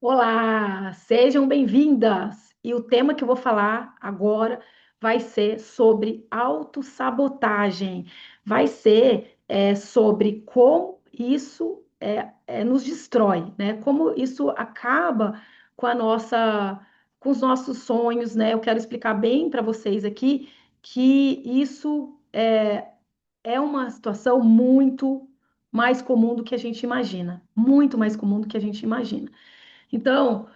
Olá, sejam bem-vindas! E o tema que eu vou falar agora vai ser sobre autossabotagem. Vai ser sobre como isso nos destrói, né? Como isso acaba com com os nossos sonhos, né? Eu quero explicar bem para vocês aqui que isso é uma situação muito mais comum do que a gente imagina, muito mais comum do que a gente imagina. Então,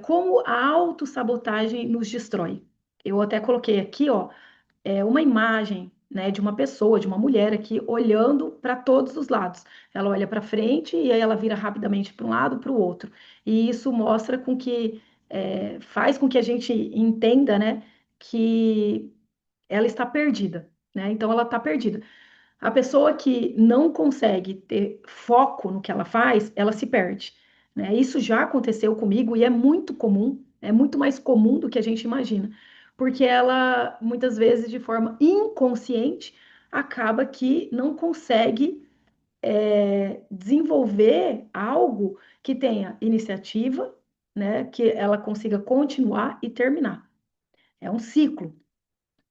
como a autossabotagem nos destrói. Eu até coloquei aqui, ó, uma imagem, né, de uma pessoa, de uma mulher aqui, olhando para todos os lados. Ela olha para frente e aí ela vira rapidamente para um lado, para o outro. E isso mostra com que, faz com que a gente entenda, né, que ela está perdida, né? Então, ela está perdida. A pessoa que não consegue ter foco no que ela faz, ela se perde, né? Isso já aconteceu comigo e é muito comum, é muito mais comum do que a gente imagina, porque ela muitas vezes de forma inconsciente acaba que não consegue desenvolver algo que tenha iniciativa, né? Que ela consiga continuar e terminar. É um ciclo.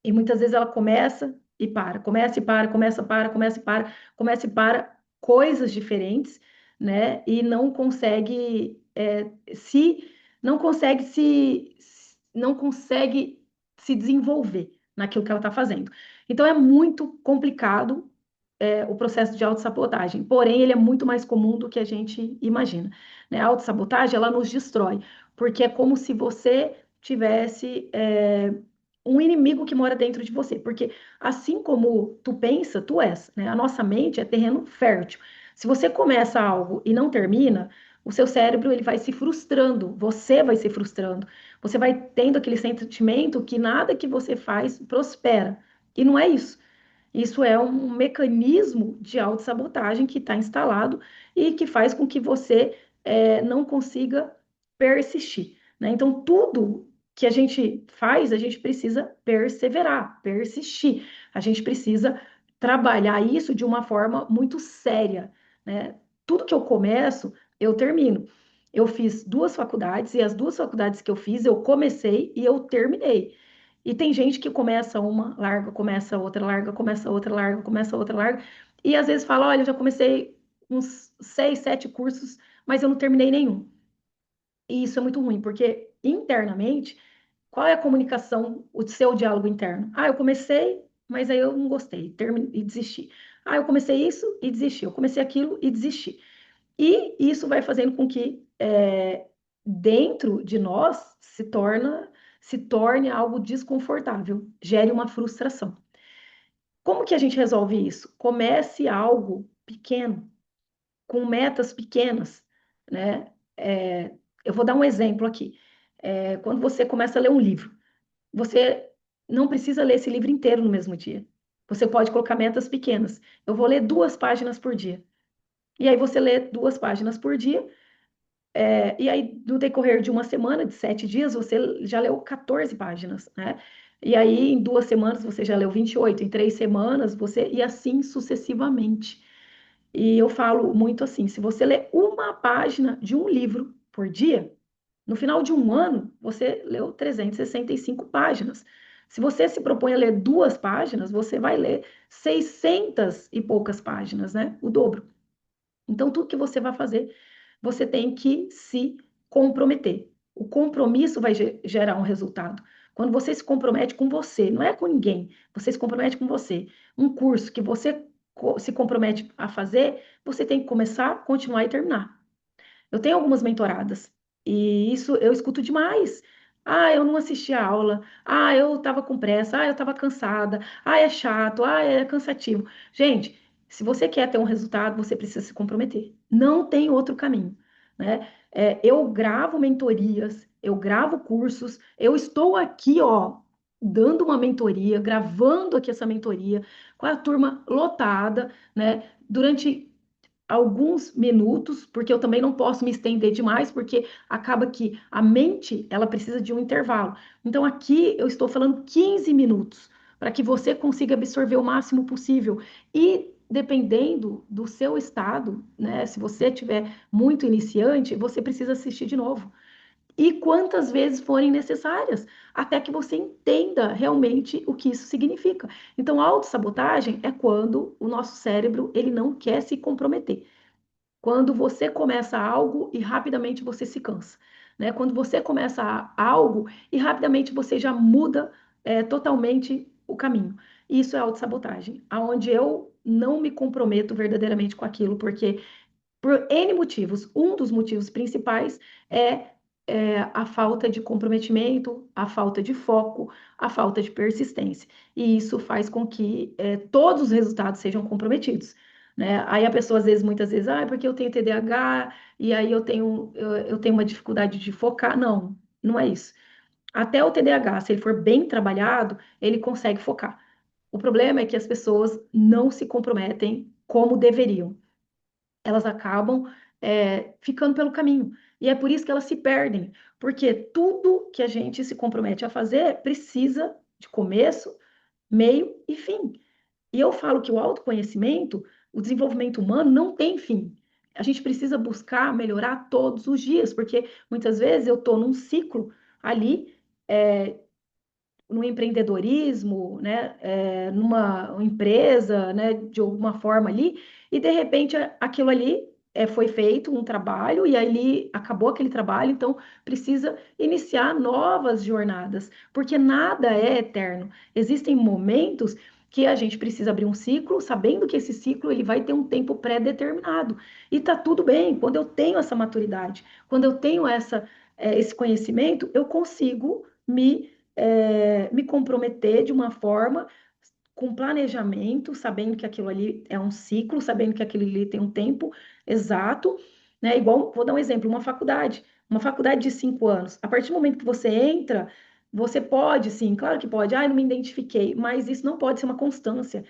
E muitas vezes ela começa e para, começa e para, começa, para, começa e para, começa e para, coisas diferentes, né? E não consegue não consegue não consegue se desenvolver naquilo que ela está fazendo. Então é muito complicado o processo de autossabotagem, porém ele é muito mais comum do que a gente imagina. Né? A autossabotagem, ela nos destrói, porque é como se você tivesse um inimigo que mora dentro de você, porque assim como tu pensa, tu és, né? A nossa mente é terreno fértil. Se você começa algo e não termina, o seu cérebro ele vai se frustrando, você vai se frustrando, você vai tendo aquele sentimento que nada que você faz prospera. E não é isso. Isso é um mecanismo de autossabotagem que está instalado e que faz com que você não consiga persistir. Né? Então, tudo que a gente faz, a gente precisa perseverar, persistir. A gente precisa trabalhar isso de uma forma muito séria. Né? Tudo que eu começo, eu termino. Eu fiz duas faculdades e as duas faculdades que eu fiz, eu comecei e eu terminei. E tem gente que começa uma, larga, começa outra, larga, começa outra, larga, começa outra, larga. E às vezes fala: olha, eu já comecei uns 6, 7 cursos, mas eu não terminei nenhum. E isso é muito ruim, porque internamente, qual é a comunicação, o seu diálogo interno? Ah, eu comecei, mas aí eu não gostei, terminei e desisti. Ah, eu comecei isso e desisti. Eu comecei aquilo e desisti. E isso vai fazendo com que dentro de nós se torne algo desconfortável, gere uma frustração. Como que a gente resolve isso? Comece algo pequeno, com metas pequenas, né? Eu vou dar um exemplo aqui. Quando você começa a ler um livro, você não precisa ler esse livro inteiro no mesmo dia. Você pode colocar metas pequenas. Eu vou ler 2 páginas por dia. E aí você lê 2 páginas por dia. E aí, no decorrer de uma semana, de 7 dias, você já leu 14 páginas, né? E aí, em 2 semanas, você já leu 28. Em 3 semanas, você. E assim sucessivamente. E eu falo muito assim: se você lê uma página de um livro por dia, no final de um ano, você leu 365 páginas. Se você se propõe a ler 2 páginas, você vai ler 600 e poucas páginas, né? O dobro. Então, tudo que você vai fazer, você tem que se comprometer. O compromisso vai gerar um resultado. Quando você se compromete com você, não é com ninguém, você se compromete com você. Um curso que você se compromete a fazer, você tem que começar, continuar e terminar. Eu tenho algumas mentoradas e isso eu escuto demais. Ah, eu não assisti a aula. Ah, eu estava com pressa. Ah, eu estava cansada. Ah, é chato. Ah, é cansativo. Gente, se você quer ter um resultado, você precisa se comprometer. Não tem outro caminho, né? Eu gravo mentorias, eu gravo cursos, eu estou aqui, ó, dando uma mentoria, gravando aqui essa mentoria com a turma lotada, né? Durante alguns minutos, porque eu também não posso me estender demais, porque acaba que a mente, ela precisa de um intervalo. Então aqui eu estou falando 15 minutos, para que você consiga absorver o máximo possível. E dependendo do seu estado, né? Se você tiver muito iniciante, você precisa assistir de novo. E quantas vezes forem necessárias, até que você entenda realmente o que isso significa. Então, a autossabotagem é quando o nosso cérebro ele não quer se comprometer. Quando você começa algo e rapidamente você se cansa, né? Quando você começa algo e rapidamente você já muda totalmente o caminho. Isso é autossabotagem, aonde eu não me comprometo verdadeiramente com aquilo, porque por N motivos. Um dos motivos principais é a falta de comprometimento, a falta de foco, a falta de persistência. E isso faz com que todos os resultados sejam comprometidos. Né? Aí a pessoa, às vezes, muitas vezes, porque eu tenho TDAH, e aí eu tenho uma dificuldade de focar. Não, não é isso. Até o TDAH, se ele for bem trabalhado, ele consegue focar. O problema é que as pessoas não se comprometem como deveriam, elas acabam ficando pelo caminho. E é por isso que elas se perdem, porque tudo que a gente se compromete a fazer precisa de começo, meio e fim. E eu falo que o autoconhecimento, o desenvolvimento humano não tem fim. A gente precisa buscar melhorar todos os dias, porque muitas vezes eu estou num ciclo ali no empreendedorismo, né, numa empresa, né, de alguma forma ali, e de repente aquilo ali foi feito um trabalho e aí acabou aquele trabalho, então precisa iniciar novas jornadas, porque nada é eterno. Existem momentos que a gente precisa abrir um ciclo, sabendo que esse ciclo ele vai ter um tempo pré-determinado. E tá tudo bem, quando eu tenho essa maturidade, quando eu tenho esse conhecimento, eu consigo me comprometer de uma forma com planejamento, sabendo que aquilo ali é um ciclo, sabendo que aquilo ali tem um tempo exato, né? Igual, vou dar um exemplo, uma faculdade de 5 anos. A partir do momento que você entra, você pode, sim, claro que pode. Não me identifiquei, mas isso não pode ser uma constância.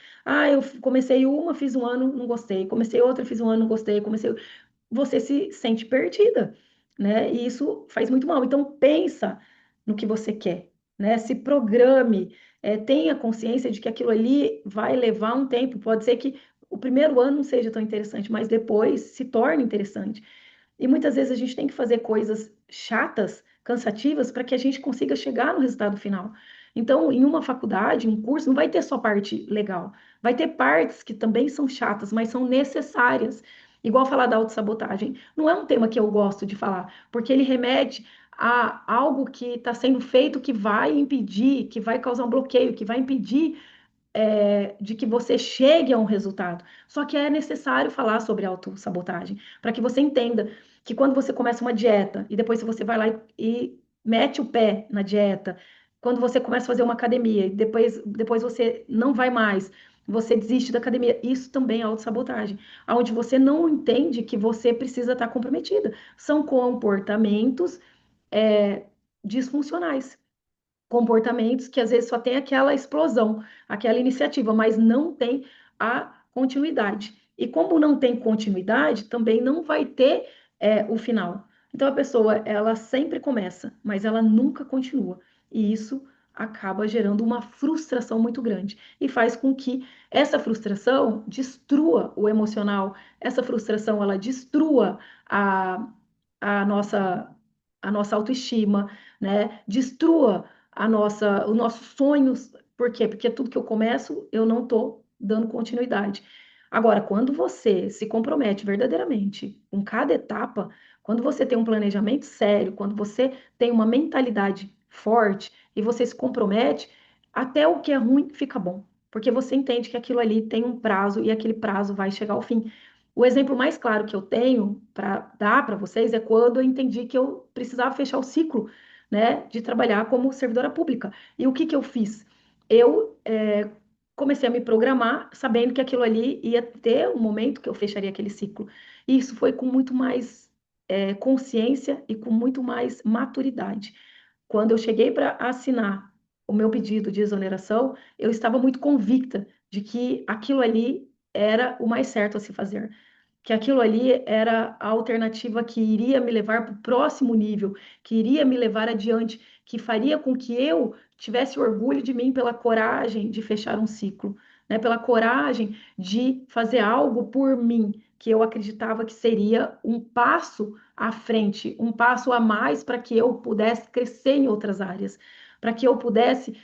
Eu comecei uma, fiz um ano, não gostei. Comecei outra, fiz um ano, não gostei. Você se sente perdida, né? E isso faz muito mal. Então pensa no que você quer, né? Se programe, tenha consciência de que aquilo ali vai levar um tempo. Pode ser que o primeiro ano não seja tão interessante, mas depois se torne interessante. E muitas vezes a gente tem que fazer coisas chatas, cansativas, para que a gente consiga chegar no resultado final. Então, em uma faculdade, um curso, não vai ter só parte legal. Vai ter partes que também são chatas, mas são necessárias. Igual falar da autossabotagem. Não é um tema que eu gosto de falar, porque ele remete a algo que está sendo feito que vai impedir, que vai causar um bloqueio, que vai impedir de que você chegue a um resultado. Só que é necessário falar sobre autossabotagem, para que você entenda que quando você começa uma dieta e depois você vai lá e mete o pé na dieta, quando você começa a fazer uma academia e depois você não vai mais, você desiste da academia, isso também é autossabotagem, onde você não entende que você precisa estar comprometida. São comportamentos disfuncionais, comportamentos que às vezes só tem aquela explosão, aquela iniciativa, mas não tem a continuidade. E como não tem continuidade, também não vai ter o final. Então a pessoa ela sempre começa, mas ela nunca continua. E isso acaba gerando uma frustração muito grande e faz com que essa frustração destrua o emocional, essa frustração ela destrua a, a nossa a nossa autoestima, né? Destrua os nossos sonhos. Por quê? Porque tudo que eu começo, eu não estou dando continuidade. Agora, quando você se compromete verdadeiramente com cada etapa, quando você tem um planejamento sério, quando você tem uma mentalidade forte e você se compromete, até o que é ruim fica bom, porque você entende que aquilo ali tem um prazo e aquele prazo vai chegar ao fim. O exemplo mais claro que eu tenho para dar para vocês é quando eu entendi que eu precisava fechar o ciclo, né, de trabalhar como servidora pública. E o que que eu fiz? Eu comecei a me programar, sabendo que aquilo ali ia ter um momento que eu fecharia aquele ciclo. E isso foi com muito mais consciência e com muito mais maturidade. Quando eu cheguei para assinar o meu pedido de exoneração, eu estava muito convicta de que aquilo ali era o mais certo a se fazer, que aquilo ali era a alternativa que iria me levar para o próximo nível, que iria me levar adiante, que faria com que eu tivesse orgulho de mim pela coragem de fechar um ciclo, né? Pela coragem de fazer algo por mim, que eu acreditava que seria um passo à frente, um passo a mais para que eu pudesse crescer em outras áreas, para que eu pudesse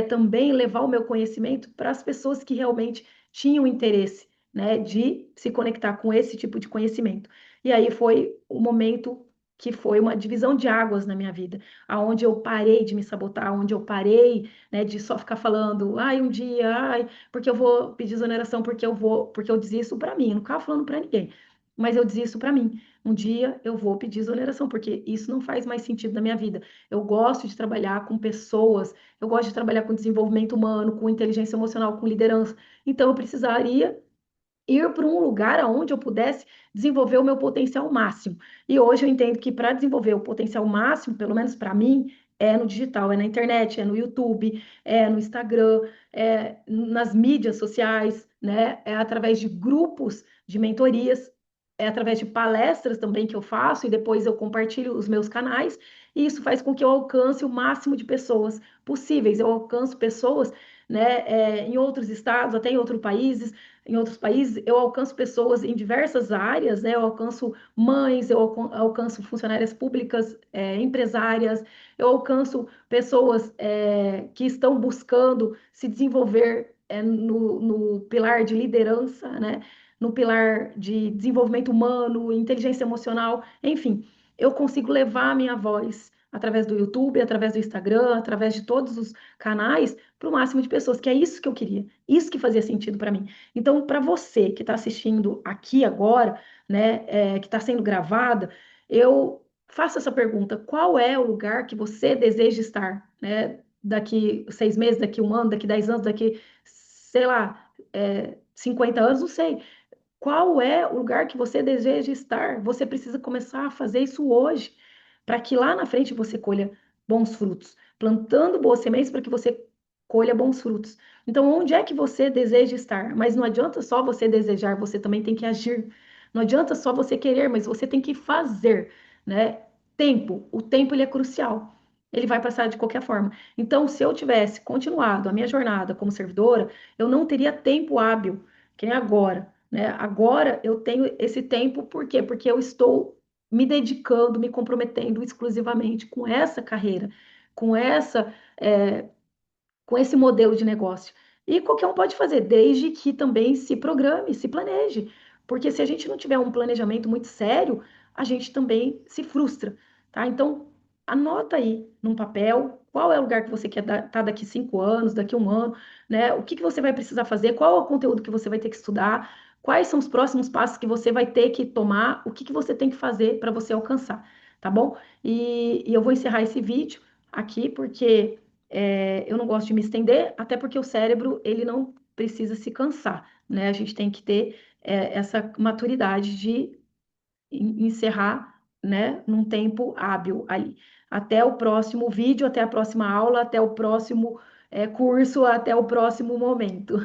também levar o meu conhecimento para as pessoas que realmente tinham interesse, né, de se conectar com esse tipo de conhecimento. E aí foi o momento que foi uma divisão de águas na minha vida, aonde eu parei de me sabotar, onde eu parei, né, de só ficar falando, ai, um dia, ai, porque eu vou pedir exoneração, porque eu desisto para mim, eu não ficava falando para ninguém, mas eu desisto para mim. Um dia eu vou pedir exoneração, porque isso não faz mais sentido na minha vida. Eu gosto de trabalhar com pessoas, eu gosto de trabalhar com desenvolvimento humano, com inteligência emocional, com liderança. Então eu precisaria ir para um lugar onde eu pudesse desenvolver o meu potencial máximo. E hoje eu entendo que para desenvolver o potencial máximo, pelo menos para mim, é no digital, é na internet, é no YouTube, é no Instagram, é nas mídias sociais, né? É através de grupos de mentorias, é através de palestras também que eu faço e depois eu compartilho os meus canais, e isso faz com que eu alcance o máximo de pessoas possíveis. Eu alcanço pessoas, né, em outros estados, até em outros países, eu alcanço pessoas em diversas áreas, né? Eu alcanço mães, eu alcanço funcionárias públicas, empresárias, eu alcanço pessoas que estão buscando se desenvolver no pilar de liderança, né? No pilar de desenvolvimento humano, inteligência emocional, enfim, eu consigo levar a minha voz através do YouTube, através do Instagram, através de todos os canais, para o máximo de pessoas, que é isso que eu queria, isso que fazia sentido para mim. Então, para você que está assistindo aqui agora, né, que está sendo gravada, eu faço essa pergunta: qual é o lugar que você deseja estar, né? Daqui 6 meses, daqui um ano, daqui 10 anos, daqui, sei lá, 50 anos, não sei. Qual é o lugar que você deseja estar? Você precisa começar a fazer isso hoje, para que lá na frente você colha bons frutos, plantando boas sementes para que você colha bons frutos. Então, onde é que você deseja estar? Mas não adianta só você desejar, você também tem que agir. Não adianta só você querer, mas você tem que fazer, né? O tempo ele é crucial. Ele vai passar de qualquer forma. Então, se eu tivesse continuado a minha jornada como servidora, eu não teria tempo hábil, que nem agora, né? Agora eu tenho esse tempo, por quê? Porque eu estou me dedicando, me comprometendo exclusivamente com essa carreira, com essa, é, com esse modelo de negócio. E qualquer um pode fazer, desde que também se programe, se planeje. Porque se a gente não tiver um planejamento muito sério, a gente também se frustra, tá? Então, anota aí num papel qual é o lugar que você quer estar daqui 5 anos, daqui um ano, né? O que você vai precisar fazer, qual é o conteúdo que você vai ter que estudar, quais são os próximos passos que você vai ter que tomar, o que você tem que fazer para você alcançar, tá bom? E eu vou encerrar esse vídeo aqui, porque eu não gosto de me estender, até porque o cérebro ele não precisa se cansar, né? A gente tem que ter essa maturidade de encerrar, né, num tempo hábil ali. Até o próximo vídeo, até a próxima aula, até o próximo curso, até o próximo momento.